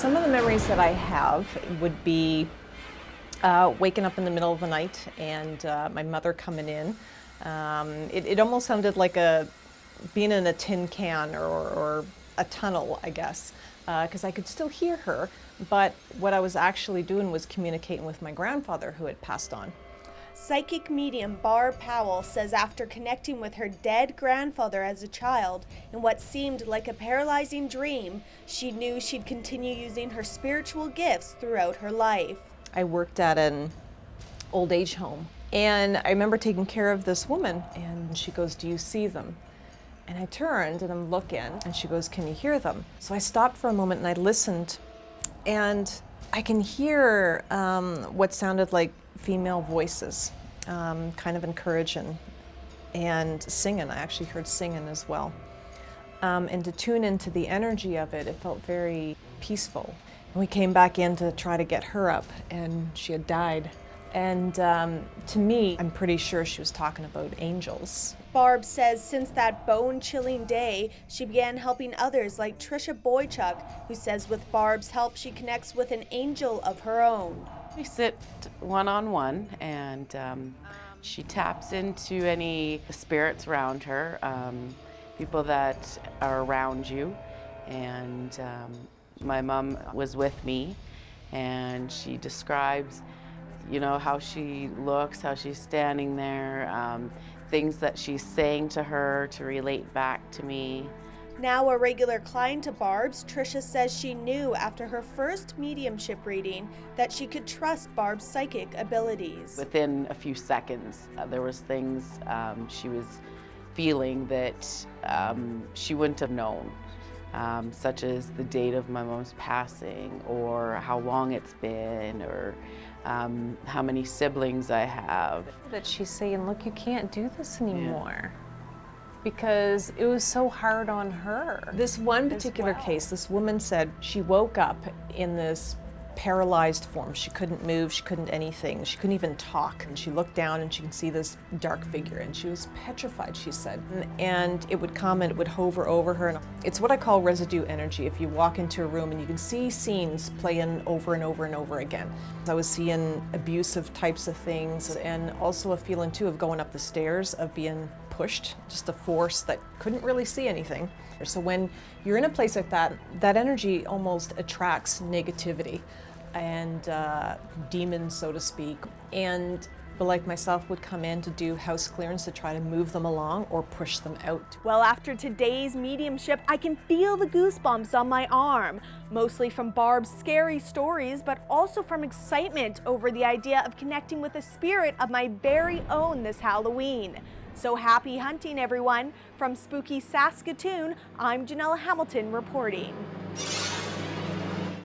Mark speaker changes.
Speaker 1: Some of the memories that I have would be waking up in the middle of the night and my mother coming in. It almost sounded like being in a tin can or a tunnel, I guess, because I could still hear her. But what I was actually doing was communicating with my grandfather who had passed on.
Speaker 2: Psychic medium Barb Powell says after connecting with her dead grandfather as a child in what seemed like a paralyzing dream, she knew she'd continue using her spiritual gifts throughout her life.
Speaker 1: I worked at an old age home, and I remember taking care of this woman, and she goes, "Do you see them?" And I turned and I'm looking, and she goes, "Can you hear them?" So I stopped for a moment and I listened, and I can hear what sounded like female voices, kind of encouraging and singing. I actually heard singing as well. And to tune into the energy of it, it felt very peaceful. And we came back in to try to get her up, and she had died. And to me, I'm pretty sure she was talking about angels.
Speaker 2: Barb says since that bone-chilling day, she began helping others like Trisha Boychuk, who says with Barb's help, she connects with an angel of her own.
Speaker 3: We sit one-on-one, and she taps into any spirits around her, people that are around you. And my mom was with me, and she describes, you know, how she looks, how she's standing there, things that she's saying to her to relate back to me.
Speaker 2: Now a regular client of Barb's, Trisha says she knew after her first mediumship reading that she could trust Barb's psychic abilities.
Speaker 3: Within a few seconds, there was things she was feeling that she wouldn't have known, such as the date of my mom's passing, or how long it's been, or how many siblings I have.
Speaker 1: That she's saying, "Look, you can't do this anymore." Because it was so hard on her. This one particular case, this woman said she woke up in this paralyzed form. She couldn't move, she couldn't anything. She couldn't even talk. And she looked down and she can see this dark figure, and she was petrified, she said. And it would come and it would hover over her. And it's what I call residue energy. If you walk into a room and you can see scenes playing over and over and over again. I was seeing abusive types of things, and also a feeling too of going up the stairs, of being pushed, just a force that couldn't really see anything. So when you're in a place like that, that energy almost attracts negativity and demons, so to speak. And but like myself would come in to do house clearance to try to move them along or push them out.
Speaker 2: Well, after today's mediumship, I can feel the goosebumps on my arm, mostly from Barb's scary stories, but also from excitement over the idea of connecting with a spirit of my very own this Halloween. So happy hunting, everyone. From spooky Saskatoon, I'm Janella Hamilton reporting.